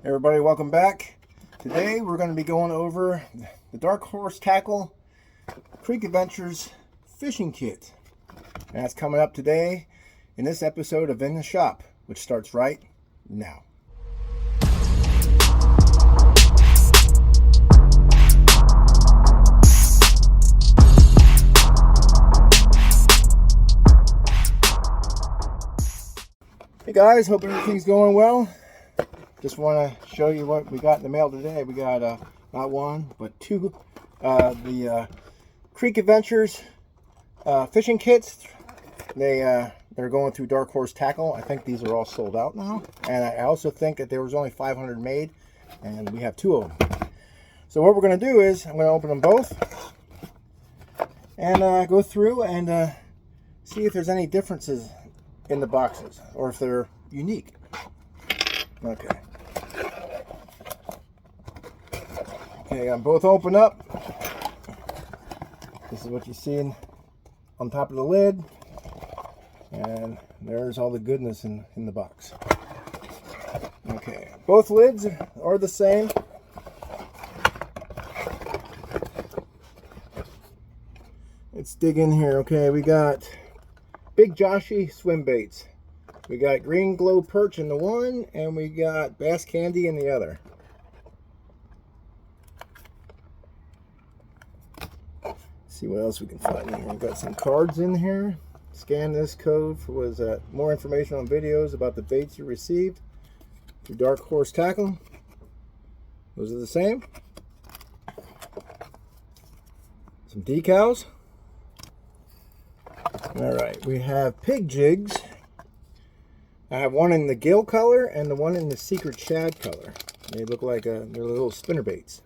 Everybody, welcome back. Today we're going to be going over the Dark Horse Tackle Creek Adventures fishing kit. And that's coming up today in this episode of In the Shop, which starts right now. Hey guys, hope everything's going well. Just want to show you what we got in the mail today. We got not one, but two the Creek Adventures fishing kits. They're going through Dark Horse Tackle. I think these are all sold out now. And I also think that there was only 500 made, and we have two of them. So what we're going to do is I'm going to open them both and go through and see if there's any differences in the boxes or if they're unique. Okay. Okay, got them both open up. This is what you see on top of the lid. And there's all the goodness in the box. Okay, both lids are the same. Let's dig in here. Okay, we got Big Joshy swim baits. We got Green Glow Perch in the one, and we got Bass Candy in the other. See what else we can find in here. We've got some cards in here. Scan this code for more information on videos about the baits you received through Dark Horse Tackle. Those are the same. Some decals. Alright, we have pig jigs. I have one in the gill color and the one in the secret shad color. They look like they're little spinner baits.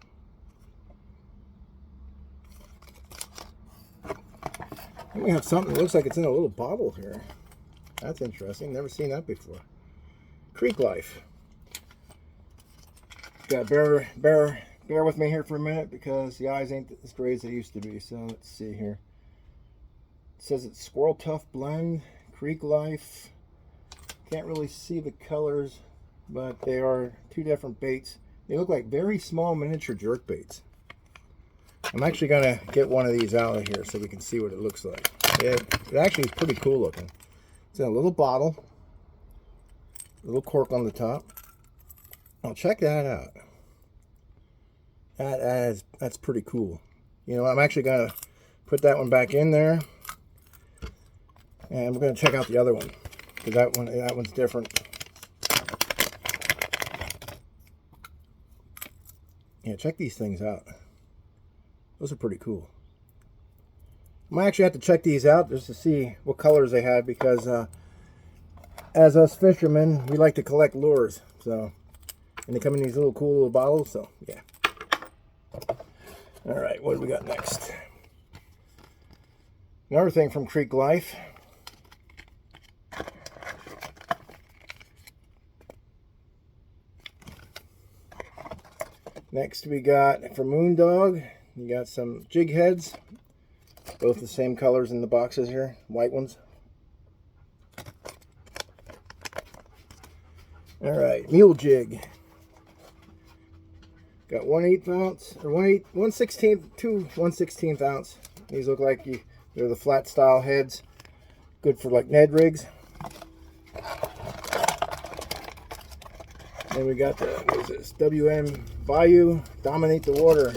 And we have something that looks like it's in a little bottle here. That's interesting. Never seen that before. Creek Life. Got bear with me here for a minute because the eyes ain't as great as they used to be. So let's see here. It says it's Squirrel Tough Blend, Creek Life. Can't really see the colors, but they are two different baits. They look like very small miniature jerk baits. I'm actually going to get one of these out of here so we can see what it looks like. It actually is pretty cool looking. It's in a little bottle. A little cork on the top. Oh, check that out. That's pretty cool. You know, I'm actually going to put that one back in there. And we're going to check out the other one. Because that one's different. Yeah, check these things out. Those are pretty cool. I might actually have to check these out just to see what colors they have, because as us fishermen, we like to collect lures. So, and they come in these little cool little bottles. So yeah. All right, what do we got next? Another thing from Creek Life. Next we got for Moondog, you got some jig heads, both the same colors in the boxes here, white ones. All right, mule jig. Got 1/8 ounce or 1/16 to 1/16 ounce. These look like they're the flat style heads, good for like Ned rigs. Then we got what is this? WM Bayou Dominate the Water.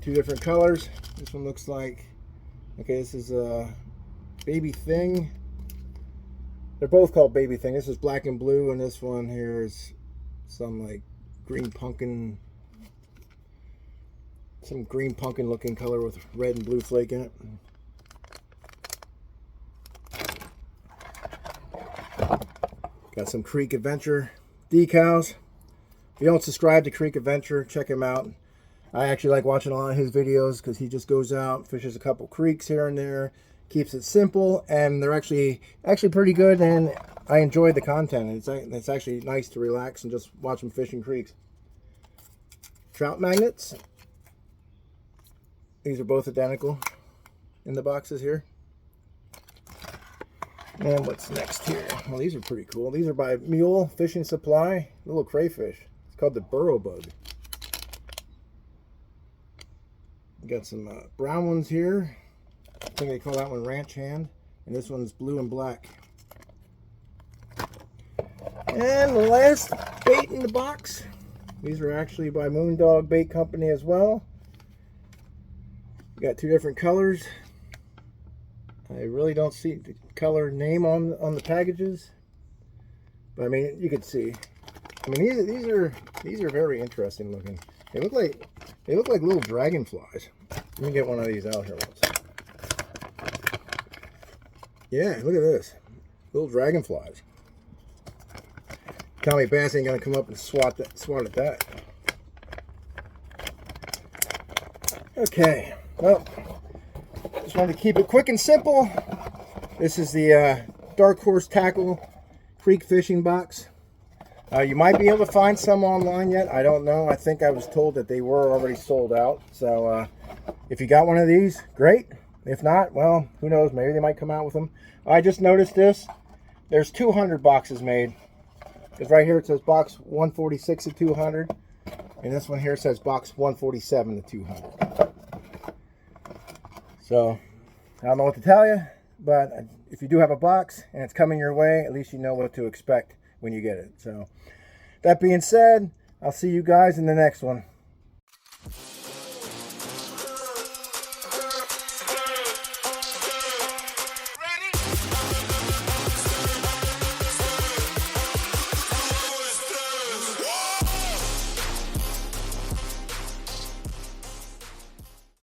Two different colors. This one looks like, okay, this is a Baby Thing. They're both called Baby Thing. This is black and blue, and this one here is some like green pumpkin, some green pumpkin looking color with red and blue flake in it. Got some Creek Adventure decals. If you don't subscribe to Creek Adventure, check him out. I actually like watching a lot of his videos because he just goes out, fishes a couple creeks here and there, keeps it simple, and they're actually pretty good, and I enjoy the content. It's actually nice to relax and just watch him fishing creeks. Trout magnets. These are both identical in the boxes here. And what's next here? Well, these are pretty cool. These are by Mule Fishing Supply. Little crayfish. It's called the burrow bug. Got some brown ones here. I think they call that one ranch hand. And this one's blue and black. And the last bait in the box. These are actually by Moondog Bait Company as well. Got two different colors. I really don't see the color name on the packages, but I mean you can see. I mean these are very interesting looking. They look like little dragonflies. Let me get one of these out here once. Yeah, look at this, little dragonflies. Tommy Bass ain't gonna come up and swat at that. Okay, well. Just wanted to keep it quick and simple. This is the Dark Horse Tackle Creek Fishing Box. You might be able to find some online yet. I don't know. I think I was told that they were already sold out. So if you got one of these, great. If not, well, who knows? Maybe they might come out with them. I just noticed this. There's 200 boxes made. Because right here it says box 146 of 200. And this one here says box 147 of 200. So, I don't know what to tell you, but if you do have a box and it's coming your way, at least you know what to expect when you get it. So, that being said, I'll see you guys in the next one.